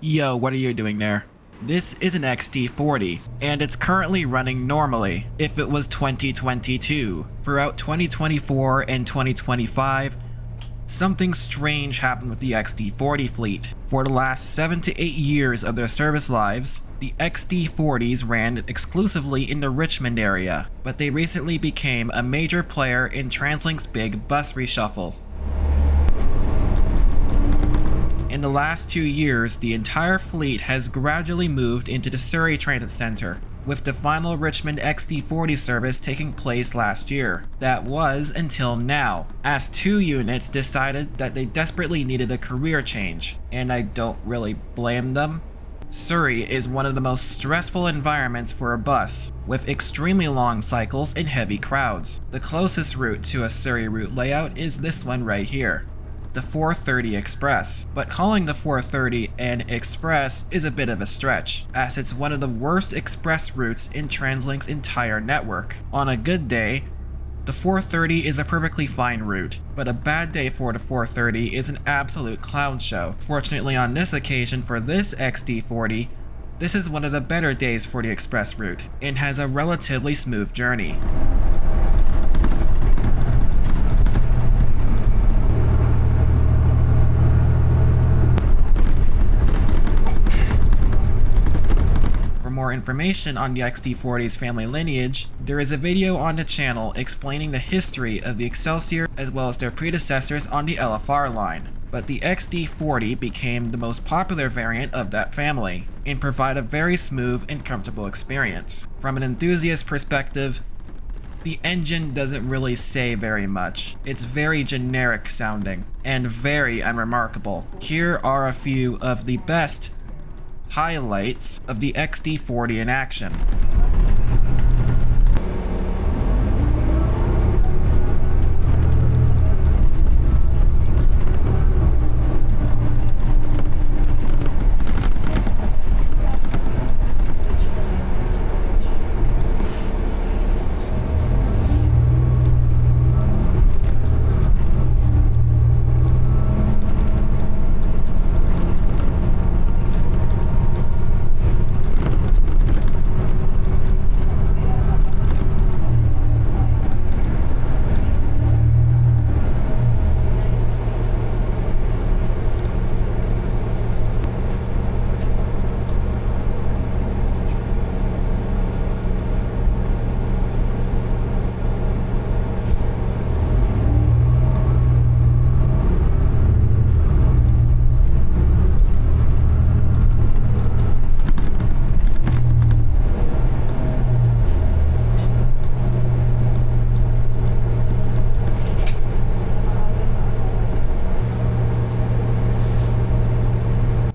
Yo, what are you doing there? This is an XD40, and it's currently running normally if it was 2022. Throughout 2024 and 2025, something strange happened with the XD40 fleet. For the last 7 to 8 years of their service lives, the XD40s ran exclusively in the Richmond area, but they recently became a major player in TransLink's big bus reshuffle. In the last 2 years, the entire fleet has gradually moved into the Surrey Transit Center, with the final Richmond XD40 service taking place last year. That was until now, as 2 units decided that they desperately needed a career change, and I don't really blame them. Surrey is one of the most stressful environments for a bus, with extremely long cycles and heavy crowds. The closest route to a Surrey route layout is this one right here, the 430 Express, but calling the 430 an express is a bit of a stretch, as it's one of the worst express routes in TransLink's entire network. On a good day, the 430 is a perfectly fine route, but a bad day for the 430 is an absolute clown show. Fortunately on this occasion for this XD40, this is one of the better days for the express route, and has a relatively smooth journey. For more information on the XD40's family lineage, there is a video on the channel explaining the history of the Excelsior as well as their predecessors on the LFR line. But the XD40 became the most popular variant of that family, and provide a very smooth and comfortable experience. From an enthusiast perspective, the engine doesn't really say very much. It's very generic sounding, and very unremarkable. Here are a few of the best highlights of the XD40 in action.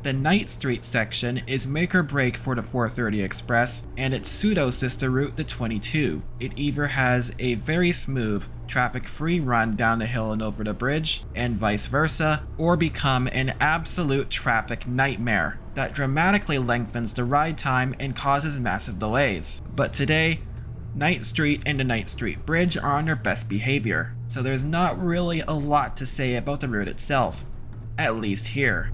The Knight Street section is make or break for the 430 Express and its pseudo-sister route, the 22. It either has a very smooth, traffic-free run down the hill and over the bridge, and vice versa, or become an absolute traffic nightmare that dramatically lengthens the ride time and causes massive delays. But today, Knight Street and the Knight Street Bridge are on their best behavior, so there's not really a lot to say about the route itself, at least here.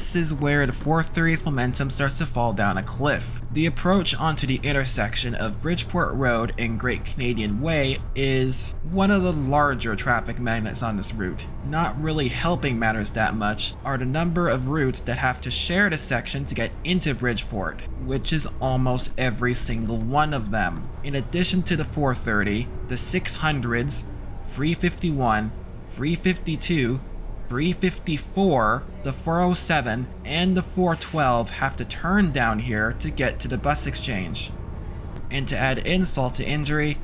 this is where the 430's momentum starts to fall down a cliff. The approach onto the intersection of Bridgeport Road and Great Canadian Way is one of the larger traffic magnets on this route. Not really helping matters that much are the number of routes that have to share the section to get into Bridgeport, which is almost every single one of them. In addition to the 430, the 600s, 351, 352, 354, the 407, and the 412 have to turn down here to get to the bus exchange. And to add insult to injury,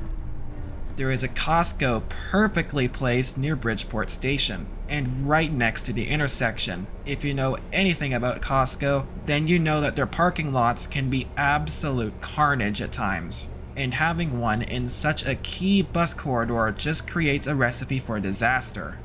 there is a Costco perfectly placed near Bridgeport Station, and right next to the intersection. If you know anything about Costco, then you know that their parking lots can be absolute carnage at times. And having one in such a key bus corridor just creates a recipe for disaster.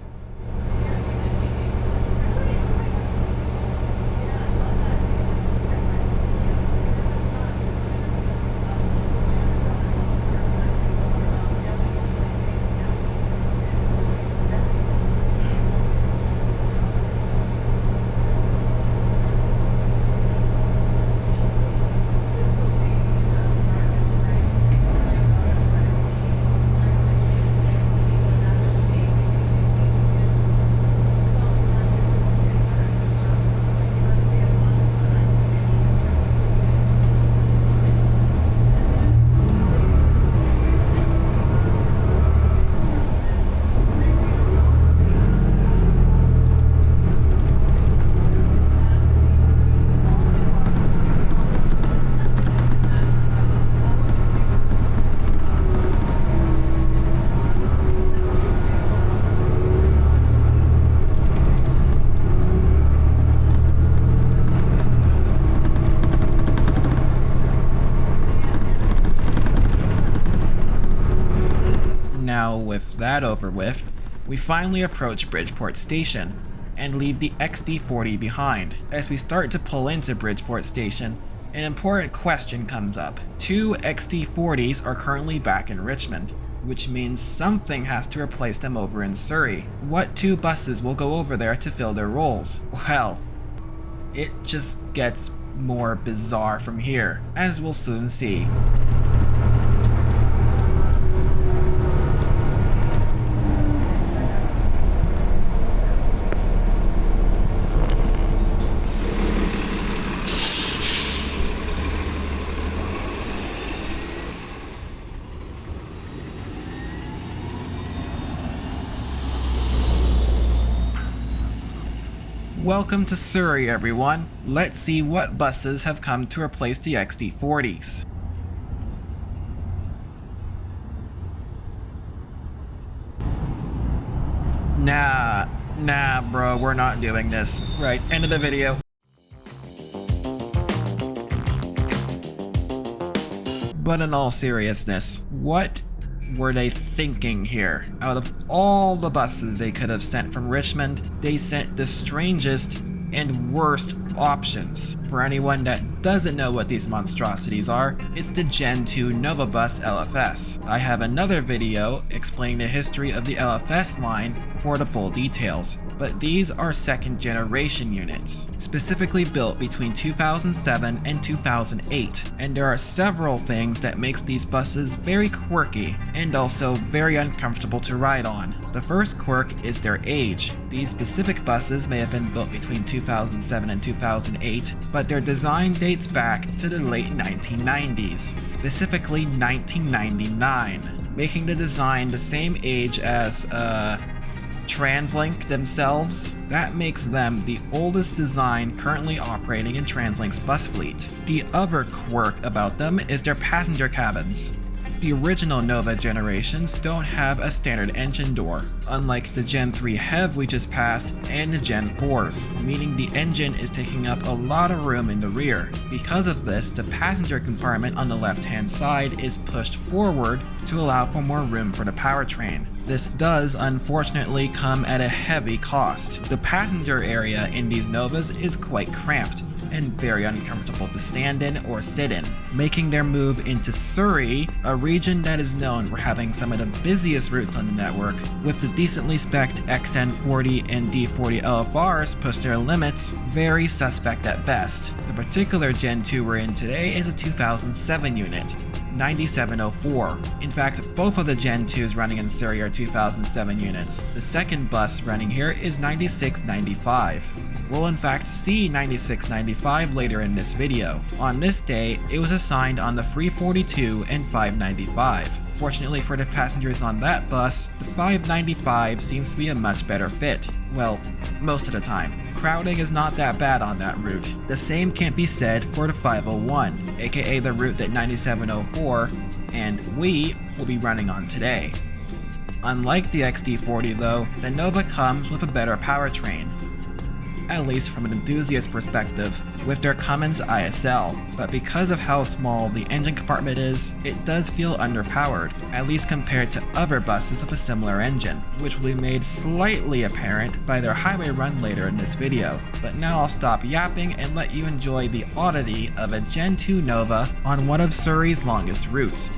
Now, with that over with, we finally approach Bridgeport Station and leave the XD40 behind. As we start to pull into Bridgeport Station, an important question comes up. 2 XD40s are currently back in Richmond, which means something has to replace them over in Surrey. What 2 buses will go over there to fill their roles? Well, it just gets more bizarre from here, as we'll soon see. Welcome to Surrey, everyone. Let's see what buses have come to replace the XD40s. Nah, bro, we're not doing this. Right, end of the video. But in all seriousness, what were they thinking here? Out of all the buses they could have sent from Richmond, they sent the strangest and worst options. For anyone that doesn't know what these monstrosities are, it's the Gen 2 Novabus LFS. I have another video explaining the history of the LFS line for the full details, but these are 2nd generation units, specifically built between 2007 and 2008, and there are several things that makes these buses very quirky and also very uncomfortable to ride on. The first quirk is their age. These specific buses may have been built between 2007 and 2008, but their design dates back to the late 1990s, specifically 1999, making the design the same age as TransLink themselves. That makes them the oldest design currently operating in TransLink's bus fleet. The other quirk about them is their passenger cabins. The original Nova generations don't have a standard engine door, unlike the Gen 3 HEV we just passed and the Gen 4s, meaning the engine is taking up a lot of room in the rear. Because of this, the passenger compartment on the left-hand side is pushed forward to allow for more room for the powertrain. This does unfortunately come at a heavy cost. The passenger area in these Novas is quite cramped, and very uncomfortable to stand in or sit in, making their move into Surrey, a region that is known for having some of the busiest routes on the network, with the decently spec'd XN40 and D40 LFRs push their limits, very suspect at best. The particular Gen 2 we're in today is a 2007 unit, 9704. In fact, both of the Gen 2s running in Surrey are 2007 units. The second bus running here is 9695. We'll in fact see 9695 later in this video. On this day, it was assigned on the 342 and 595. Fortunately for the passengers on that bus, the 595 seems to be a much better fit. Well, most of the time. Crowding is not that bad on that route. The same can't be said for the 501, aka the route that 9704 and we will be running on today. Unlike the XD40 though, the Nova comes with a better powertrain, at least from an enthusiast perspective, with their Cummins ISL, but because of how small the engine compartment is, it does feel underpowered, at least compared to other buses with a similar engine, which will be made slightly apparent by their highway run later in this video. But now I'll stop yapping and let you enjoy the oddity of a Gen 2 Nova on one of Surrey's longest routes.